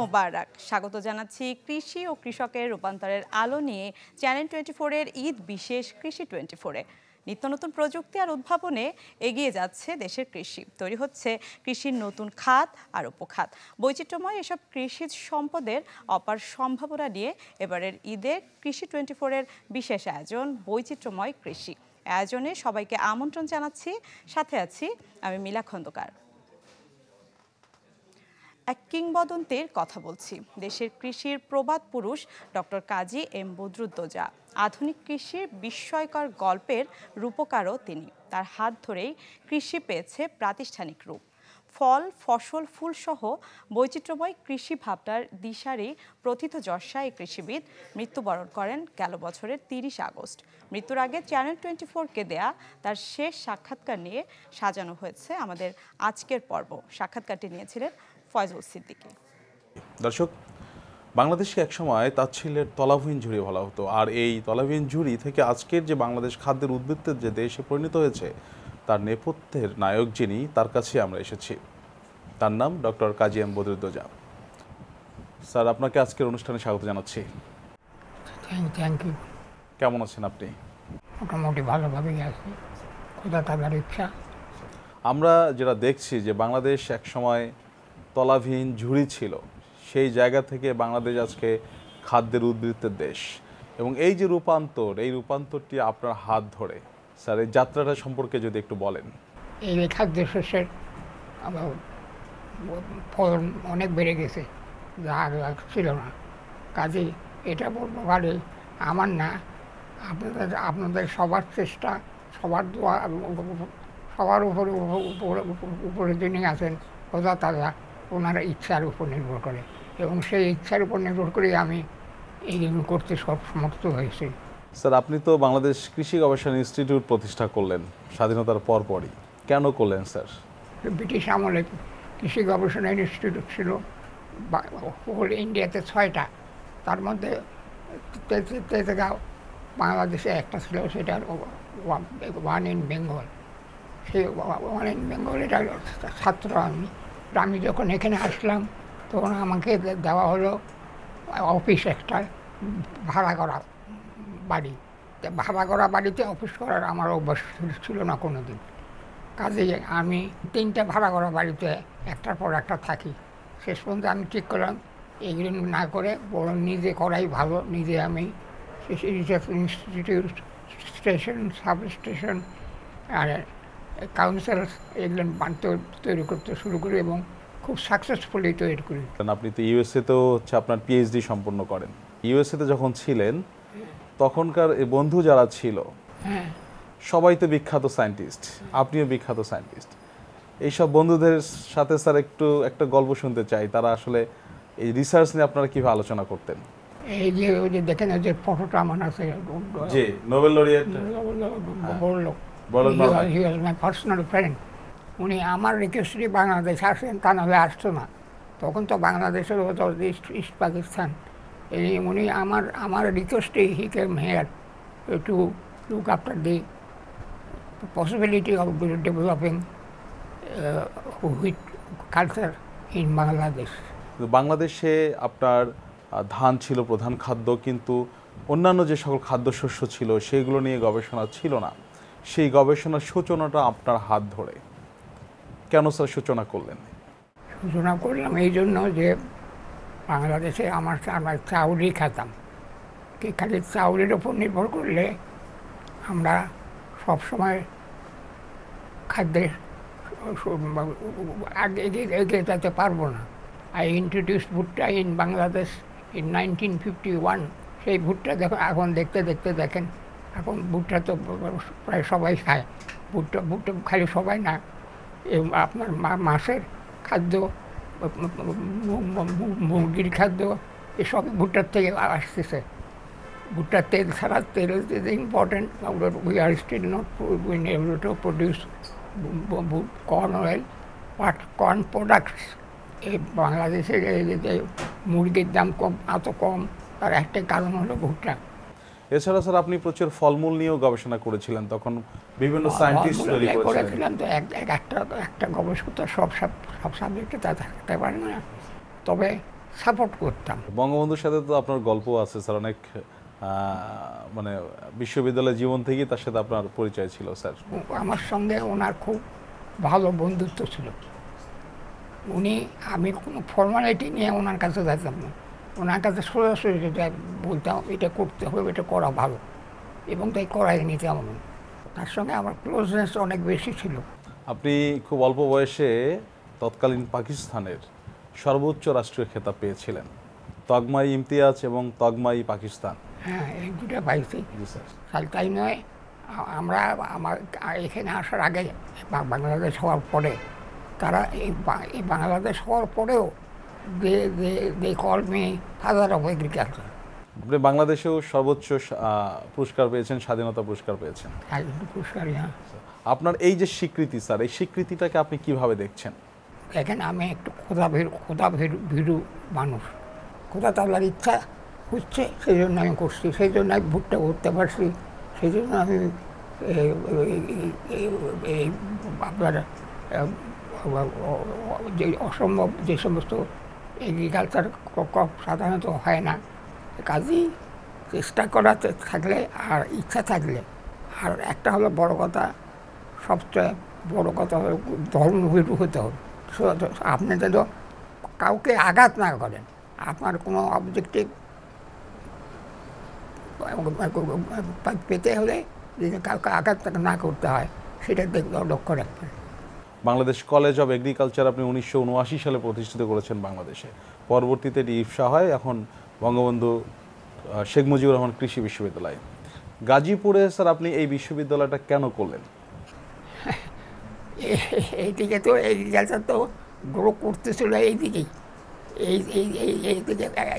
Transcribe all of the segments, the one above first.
মোবারক। স্বাগত জানাচ্ছি কৃষি ও কৃষকের রূপান্তরের আলো নিয়ে চ্যানেল 24-এর ঈদ বিশেষ কৃষি 24-এ। নিত্য নতুন প্রযুক্তি আর উদ্ভাবনে এগিয়ে যাচ্ছে দেশের কৃষি। তৈরি হচ্ছে কৃষির নতুন খাত আর উপখাত। বৈচিত্র্যময় এসব কৃষি সম্পদের অপার সম্ভাবনা নিয়ে এবারের ঈদে কৃষি 24-এর বিশেষ আয়োজন বৈচিত্র্যময় কৃষি। আয়োজনে সবাইকে আমন্ত্রণ জানাচ্ছি। সাথে আছি আমি মিলা খন্দকার। এক কিংবদন্তির কথা বলছি। দেশের কৃষির প্রবাদ পুরুষ ডক্টর কাজী এম বদরুদ্দোজা। আধুনিক কৃষির বিস্ময়কর গল্পের রূপকারও তিনি। তার হাত ধরেই কৃষি পেয়েছে প্রাতিষ্ঠানিক রূপ। ফল, ফসল, ফুলসহ বৈচিত্র্যময় কৃষি ভাবনার দিশারি প্রথিতযশা এই কৃষিবিদ মৃত্যুবরণ করেন গেল বছরের 30 আগস্ট। মৃত্যুর আগে চ্যানেল 24-কে দেয়া তার শেষ সাক্ষাৎকার নিয়ে সাজানো হয়েছে আমাদের আজকের পর্ব। সাক্ষাৎকারটি নিয়েছিলেন ফয়জুল সিদ্দিকী। দর্শক, বাংলাদেশকে একসময় তাচ্ছিল্যের তলাবিহীন ঝুড়ি বলা হতো, আর এই তলাবিহীন ঝুড়ি থেকে আজকের যে বাংলাদেশ খাদ্যের উদ্বৃত্তের যে দেশে পরিণত হয়েছে, তার নেপথ্যের নায়ক যিনি, তার কাছে আমরা এসেছি। তার নাম doctor Kazi M Badruddoza. Sir, আপনাকে আজকের অনুষ্ঠানে স্বাগত জানাচ্ছি। Thank you. কেমন আছেন আপনি? মোটামুটি ভালোভাবেই আছি, খোদা তাআলার ইচ্ছা। আমরা যেটা দেখছি যে বাংলাদেশ একসময় তলাবিহীন ঝুড়ি ছিল, সেই জায়গা থেকে বাংলাদেশ আজকে খাদ্যের উদ্বৃত্তের দেশ, এবং এই যে রূপান্তর, এই রূপান্তরটি আপনার হাত ধরে। স্যার, এই যাত্রাটা সম্পর্কে যদি একটু বলেন। এই খাদ্যশস্যের ফলন অনেক বেড়ে গেছে, যা আগে ছিল না। কাজেই এটা বলবো পারে আমার না, আপনাদের সবার চেষ্টা, সবার দোয়া, সবার উপরে যিনি আছেন খোদা তাআলা, ওনার ইচ্ছার উপর নির্ভর করে, এবং সেই ইচ্ছার উপর নির্ভর করে আমি এইগুলো করতে সব সমর্থ হয়েছি। স্যার, আপনি তো বাংলাদেশ কৃষি গবেষণা ইনস্টিটিউট প্রতিষ্ঠা করলেন স্বাধীনতার পরপরই। কেন করলেন স্যার? ব্রিটিশ আমলে কৃষি গবেষণা ইনস্টিটিউট ছিল হোল ইন্ডিয়াতে 6টা, তার মধ্যে বাংলাদেশে একটা ছিল, সেটা ওয়ান ইন বেঙ্গল। সেই ওয়ান ইন বেঙ্গল এটা ছাত্র আমি যখন এখানে আসলাম তখন আমাকে দেওয়া হলো অফিস, একটা ভাড়া করা বাড়ি। ভাড়া করা বাড়িতে অফিস করার আমার অভ্যাস ছিল না কোনো দিন। কাজেই আমি 3টা ভাড়া করা বাড়িতে একটার পর একটা থাকি। শেষ পর্যন্ত আমি ঠিক করলাম এগুলো না করে বরং নিজে করাই ভালো। নিজে আমি research institute, station, sub station আর কাউন্সিল এগুলো তৈরি করতে শুরু করি, এবং খুব সাকসেসফুলি তৈরি করি। আপনি তো ইউএসএতেও হচ্ছে আপনার পিএইচডি সম্পন্ন করেন। ইউএসএতে যখন ছিলেন তখনকার বন্ধু যারা ছিল, হ্যাঁ, সবাই তো বিখ্যাত সায়েন্টিস্ট, আপনিও বিখ্যাত সায়েন্টিস্ট। এইসব বন্ধুদের সাথে স্যার একটু একটা গল্প শুনতে চাই। তারা আসলে এই রিসার্চ নিয়ে আপনারা কীভাবে আলোচনা করতেন? এই যে ওই যে দেখেন যে ফটোটা আমার আছে, জি, Nobel laureate he was my personal friend. উনি আমার রিকোয়েস্টে বাংলাদেশ আসেন, তা নাহলে আসতো না। তখন তো বাংলাদেশের হতো ইস্ট পাকিস্তান। উনি আমার রিকোয়েস্টে he came here to look after the possibility of developing wheat culture in Bangladesh. বাংলাদেশে আপনার ধান ছিল প্রধান খাদ্য, কিন্তু অন্যান্য যে সকল খাদ্যশস্য ছিল সেগুলো নিয়ে গবেষণা ছিল না। সেই গবেষণার সূচনাটা আপনার হাত ধরে। কেন স্যার সূচনা করলেন? সূচনা করলাম এই জন্য যে বাংলাদেশে আমরা চাউলই খেতাম। খালি চাউলের ওপর নির্ভর করলে আমরা সবসময় খাদ্যের এগিয়ে যেতে পারবো না। আই ইন্ট্রোডিউস ভুট্টা ইন বাংলাদেশ ইন 1951। সেই ভুট্টা এখন দেখেন, এখন ভুট্টা তো প্রায় সবাই খায়। ভুট্টা খালি সবাই না, আপনার মাছের খাদ্য, মুরগির খাদ্য, এসব ভুট্টার থেকে আসতেছে। ভুট্টার তেল ছাড়া, তেল is important. We are still not able to produce corn oil, but corn products. এই বাংলাদেশের যে মুরগির দাম এত কম, তার একটা কারণ হলো ভুট্টা। এছাড়া স্যার আপনি প্রচুর ফলমূল নিয়েও গবেষণা করেছিলেন, তখন বিভিন্ন সায়েন্টিস্ট করেছিলাম। তো একটা গবেষণা সব সাবজেক্টে তা থাকতে পারে না। তবে সাপোর্ট করতাম। বঙ্গবন্ধুর সাথে তো আপনার গল্প আছে স্যার, অনেক মানে বিশ্ববিদ্যালয় জীবন থেকেই তার সাথে আপনার পরিচয় ছিল স্যার। আমার সঙ্গে ওনার খুব ভালো বন্ধুত্ব ছিল। আমি কোনো ফর্মালিটি নিয়ে ওনার কাছে যেতাম না, ওনার কাছে সরাসরি যেটা বলতাম এটা করতে হবে, এটা করা ভালো, এবং তাই করাই নিতাম আমি। তার সঙ্গে আমার ক্লোজনেস অনেক বেশি ছিল। আপনি খুব অল্প বয়সে তৎকালীন পাকিস্তানের সর্বোচ্চ রাষ্ট্রীয় খেতাব পেয়েছিলেন, তগমাই ইমতিয়াজ এবং তগমাই পাকিস্তান। হ্যাঁ, এই দুটা পাইছি। জি স্যার। খালি তাই নয়, আমার এখানে আসার আগে বাংলাদেশ হওয়ার পরে তারা এই বাংলাদেশ হওয়ার পরেও they call me father of agriculture. আপনি বাংলাদেশেও সর্বোচ্চ পুরস্কার পেয়েছেন, স্বাধীনতা পুরস্কার পেয়েছেন। পুরস্কার, হ্যাঁ। আপনার এই যে স্বীকৃতি স্যার, এই স্বীকৃতিটাকে আপনি কিভাবে দেখছেন? দেখেন, আমি একটু খোদা ভীরু মানুষ। খোদা তাআলার ইচ্ছা হচ্ছে, সেই জন্য আমি করছি, সেই জন্য আমি ভুট্টা করতে পারছি, সেই জন্য আমি আপনার যে অসম্ভব যে সমস্ত এগ্রিকালচার ক্রপ সাধারণত হয় না, কাজেই চেষ্টা করাতে থাকলে আর ইচ্ছা থাকলে। আর একটা হলো বড় কথা, সবচেয়ে বড় কথা হলো ধর্মভীরু হতে হবে। আপনি যেন কাউকে আঘাত না করেন, আপনার কোনো অবজেক্টিভ পেতে হলে যদি কাউকে আঘাত না করতে হয়, সেটা লক্ষ্য রাখবেন। বাংলাদেশ কলেজ অব এগ্রিকালচার আপনি 1979 সালে প্রতিষ্ঠিত করেছেন বাংলাদেশে। পরবর্তীতে এটি ইফসা হয়, এখন বঙ্গবন্ধু শেখ মুজিবুর রহমান কৃষি বিশ্ববিদ্যালয়। গাজীপুরে স্যার আপনি এই বিশ্ববিদ্যালয়টা কেন করলেন? এইদিকে তো এগ্রিকালচার তো গ্রো করতেছিল, এইদিকেই এইদিকে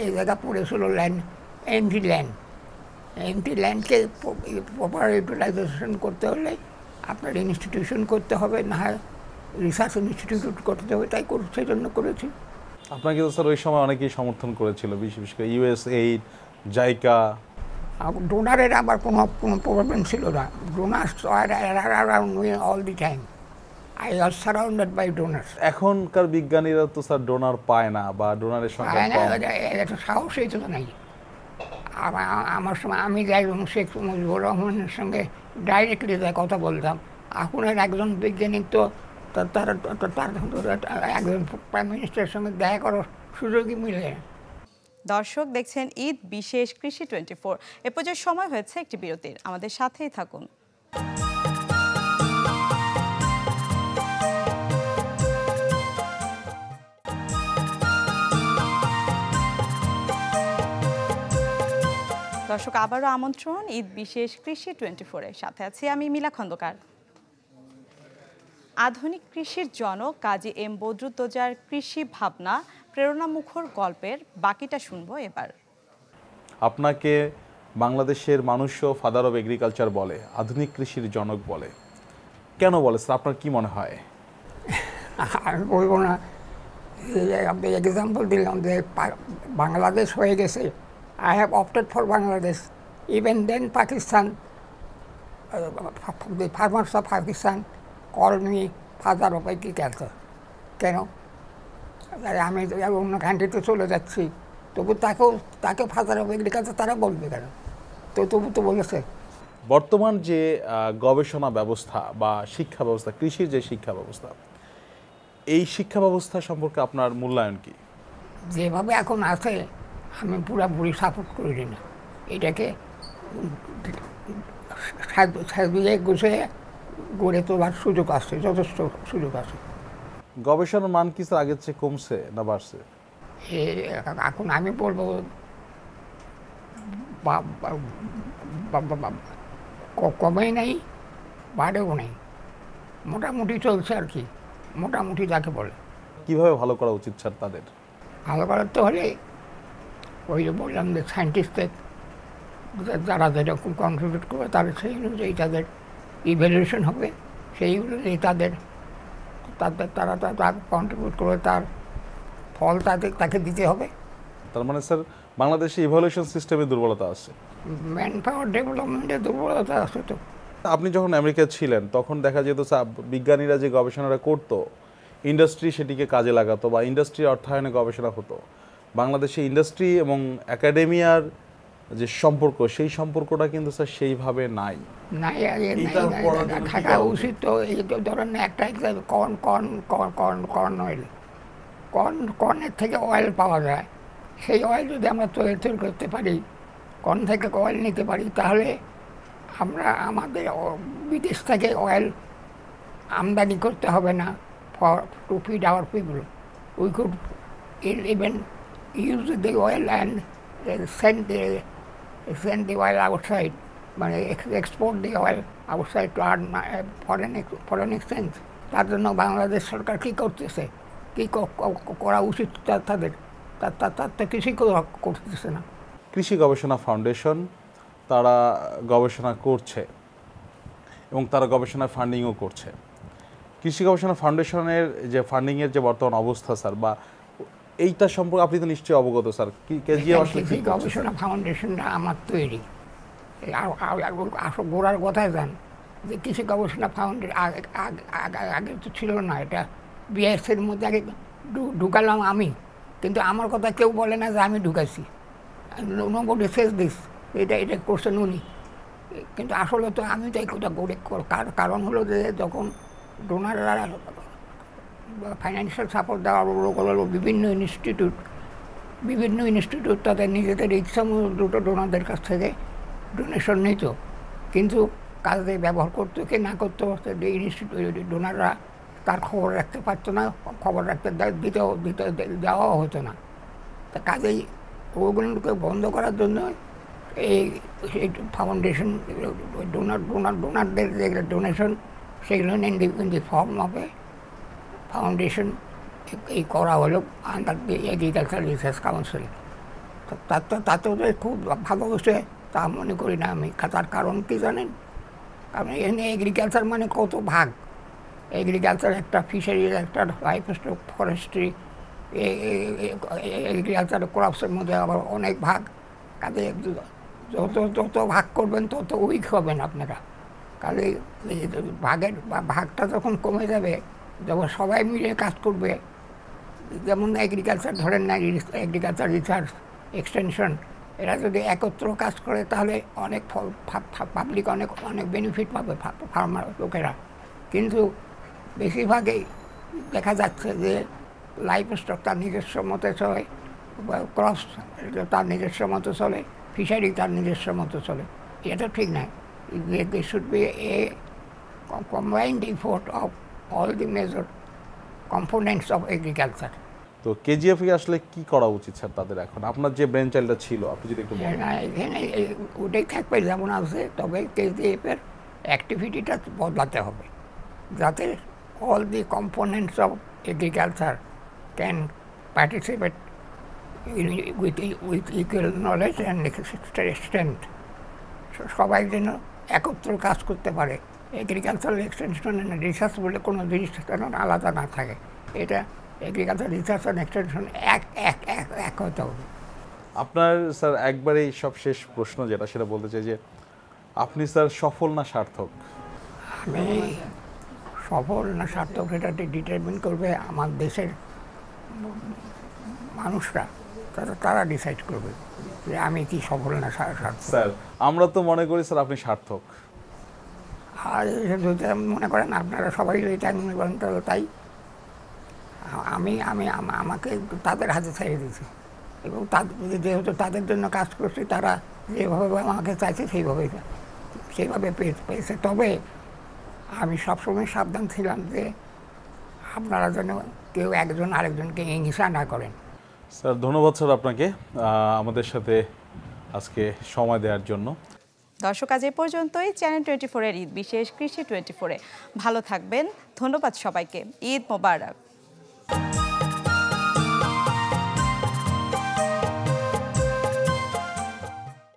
এই জায়গা পড়েছিল এমটি ল্যান্ডকে প্রপার ইউটিলাইজেশন করতে হলে আপনার ইনস্টিটিউশন করতে হবে, না হয় রিসার্চ ইনস্টিটিউট করতে হবে, তাই সেই জন্য করেছি। আপনাকে তো স্যার ওই সময় অনেকেই সমর্থন করেছিল, বিশেষ করে USAID, জাইকা। ডোনারের আবার কোনো প্রবলেম ছিল না। Donors are around me all the time. I was surrounded by donors. এখনকার বিজ্ঞানীরা তো স্যার ডোনার পায় না, বা ডোনারের সংখ্যা কম। এটা সাহসই তো নাই। আমার সময় আমি যাই শেখ মুজিবুর রহমানের সঙ্গে ডাইরেক্টলি কথা বলতাম। এখনের একজন বৈজ্ঞানিক তো তার একজন প্রাইম মিনিস্টারের সঙ্গে দেখা করার সুযোগই মিলে। দর্শক দেখছেন ঈদ বিশেষ কৃষি 24। এ পর্যায়ে সময় হয়েছে একটি বিরতির, আমাদের সাথেই থাকুন। দর্শক, আবারও আমন্ত্রণ ঈদ বিশেষ কৃষি 24-এর সাথে আছি আমি মিলা খন্দকার। আধুনিক কৃষির জনক কাজী এম বদরুদ্দোজার কৃষি ভাবনা প্রেরণামুখর গল্পের বাকিটা শুনবো এবার। আপনাকে বাংলাদেশের মানুষও ফাদার অব এগ্রিকালচার বলে, আধুনিক কৃষির জনক বলে, কেন বলে স্যার? আপনার কি মনে হয়? আমি বলবো না, আপনি এক্সাম্পল দিলাম যে বাংলাদেশ হয়ে গেছে। I have opted for Bangladesh. Even then Pakistan, the farmers of Pakistan called me father of agriculture. কেন? আমি অন্য কান্ট্রিতে চলে যাচ্ছি, তবু তাকে ফাদার অফ এগ্রিকালচার তারা বলবে কেন? তবু তো বলেছে। বর্তমান যে গবেষণা ব্যবস্থা বা শিক্ষা ব্যবস্থা, কৃষির যে শিক্ষা ব্যবস্থা, এই শিক্ষা ব্যবস্থা সম্পর্কে আপনার মূল্যায়ন কি? যেভাবে এখন আছে আমি পুরোপুরি সাপোর্ট করি না। এটাকে সাজিয়ে গুছিয়ে গড়ে তোলার সুযোগ আছে, যথেষ্ট সুযোগ আছে। গবেষণার মান কি স্যার আগের চেয়ে কমছে না বাড়ছে? এখন আমি বলবো কমেই নাই, বাড়েও নাই, মোটামুটি চলছে আর কি, মোটামুটি যাকে বলে। কিভাবে ভালো করা উচিত স্যার তাদের? ভালো করার তো হলে ওই যে বললাম যে সায়েন্টিস্টদের যারা যেরকম কন্ট্রিবিউট করবে তাদের সেই অনুযায়ী তাদের ইভ্যালুয়েশন হবে, সেই অনুযায়ী তারা কন্ট্রিবিউট করবে, তার ফল তাকে দিতে হবে। তার মানে স্যার বাংলাদেশে ইভ্যালুয়েশন সিস্টেমে দুর্বলতা আছে, ম্যান পাওয়ার ডেভেলপমেন্টের দুর্বলতা আছে। তো আপনি যখন আমেরিকায় ছিলেন তখন দেখা যেত বিজ্ঞানীরা যে গবেষণাটা করতো, ইন্ডাস্ট্রি সেটিকে কাজে লাগাতো বা ইন্ডাস্ট্রির অর্থায়নে গবেষণা হতো। বাংলাদেশে ইন্ডাস্ট্রি এবং একাডেমিয়ার যে সম্পর্ক, সেই সম্পর্কটা কিন্তু স্যার সেইভাবে নাই। নাই এইটার পড়ার জন্য কি থাকা করা উচিত? উচিত। তো এই তো ধরেন একটা এক্সাম্পল কর্ন অয়েল, কর্নের থেকে অয়েল পাওয়া যায়। সেই অয়েল যদি আমরা তৈরি করতে পারি, কর্ন থেকে অয়েল নিতে পারি, তাহলে আমরা আমাদের বিদেশ থেকে অয়েল আমদানি করতে হবে না to feed hour people. We could even use the oil and send the oil outside, মানে export the oil outside to earn foreign exchange। তার জন্য বাংলাদেশ সরকার কী করতেছে, কী করা উচিত তাদের, তার তো কিছুই করতেছে না। কৃষি গবেষণা ফাউন্ডেশন তারা গবেষণা করছে এবং তারা গবেষণা ফান্ডিংও করছে। কৃষি গবেষণা ফাউন্ডেশনের যে ফান্ডিংয়ের যে বর্তমান অবস্থা স্যার, বা এইটা সম্পর্কে আপনি তো নিশ্চয়ই অবগত স্যার। কেজিএফ আসলে কৃষি গবেষণা ফাউন্ডেশনটা আমার তৈরি, আসল গোড়ার কথায় যান যে কৃষি গবেষণা ফাউন্ডেশন আগে তো ছিল না, এটা বিএসসির মধ্যে আগে ঢুকালাম আমি, কিন্তু আমার কথা কেউ বলে না যে আমি ঢুকাইছি। নোবডি সেজ দিস, এটা করছেন উনি, কিন্তু আসলে তো আমি তো এই কথা গড়ে। কারণ হলো যে যখন ডোনাররা ফাইন্যান্সিয়াল সাপোর্ট দেওয়া হলো বিভিন্ন ইনস্টিটিউট তাদের নিজেদের ইচ্ছা দুটো ডোনারদের কাছ থেকে ডোনেশন নিত, কিন্তু কাজে ব্যবহার করতো কি না করতো ডোনাররা তার খবর রাখতে পারতো না, খবর রাখতে দেওয়াও হতো না। তা কাজেই ওগুলোকে বন্ধ করার জন্য এই ফাউন্ডেশন ডোনারদের যে ডোনেশন, সেগুলো in the form of A foundation এই করা হলো under the agriculture research council. তাতেও খুব ভালো হচ্ছে তা মনে করি না আমি। তার কারণ কি জানেন? কারণ এখানে এগ্রিকালচার মানে কত ভাগ। এগ্রিকালচার একটা ফিশারিজ, একটা লাইফ স্টক, ফরেস্ট্রি, এগ্রিকালচার ক্রপসের মধ্যে আবার অনেক ভাগ। কাজে যত ভাগ করবেন তত উইক হবেন আপনারা। কাজে ভাগটা যখন কমে যাবে, যখন সবাই মিলে কাজ করবে, যেমন এগ্রিকালচার ধরেন না, এগ্রিকালচার রিসার্চ এক্সটেনশন, এরা যদি একত্র কাজ করে তাহলে অনেক পাবলিক অনেক বেনিফিট পাবে, ফার্মার লোকেরা। কিন্তু বেশিরভাগই দেখা যাচ্ছে যে লাইফ স্টক তার নিজস্ব মতো চলে, ক্রপস তার নিজস্ব মতো চলে, ফিশারি তার নিজস্ব মতো চলে। এটা ঠিক নয়। There should be a combined effort of all the major components of agriculture. তো কেজিএফ আসলে কি করা উচিত স্যার তাদের? এখন আপনার যে ব্রেন চাইল্ডটা ছিল, আপনি যদি একটু বলেন। এখানে ওটাই থাকবে যেমন আছে, তবে কেজিএফের অ্যাক্টিভিটিটা বদলাতে হবে, যাতে all the components of agriculture can participate with equal knowledge and strength. সবাই যেন একত্র কাজ করতে পারে। এগ্রিকালচারাল এক্সটেনশন অ্যান্ড রিসার্চ বলে কোনো জিনিস যেন আলাদা না থাকে। এটা এগ্রিকালচার রিসার্চ অ্যান্ড এক্সটেনশন এক হতে হবে। আপনার স্যার একবারেই সব শেষ প্রশ্ন যেটা, সেটা বলতে চাই যে আপনি স্যার সফল না সার্থক? আমি সফল না সার্থক এটা ডিটারমিন করবে আমার দেশের মানুষরা, তারা ডিসাইড করবে যে আমি কি সফল না সার্থক। স্যার আমরা তো মনে করি স্যার আপনি সার্থক। আর যদি মনে করেন আপনারা সবাই যদি তাই মনে করেন, তাহলে তাই। আমাকে তাদের হাতে ছেড়ে দিয়েছি, এবং যেহেতু তাদের জন্য কাজ করছি, তারা যেভাবে আমাকে চাইছে সেইভাবে পেয়েছে। তবে আমি সবসময় সাবধান ছিলাম যে আপনারা যেন কেউ একজন আরেকজনকে হিংসা না করেন। স্যার ধন্যবাদ স্যার আপনাকে আমাদের সাথে আজকে সময় দেওয়ার জন্য। দর্শক, আজ এ পর্যন্তই। চ্যানেল 24-এর ঈদ বিশেষ কৃষি 24-এ ভালো থাকবেন। ধন্যবাদ সবাইকে। ঈদ মোবারক।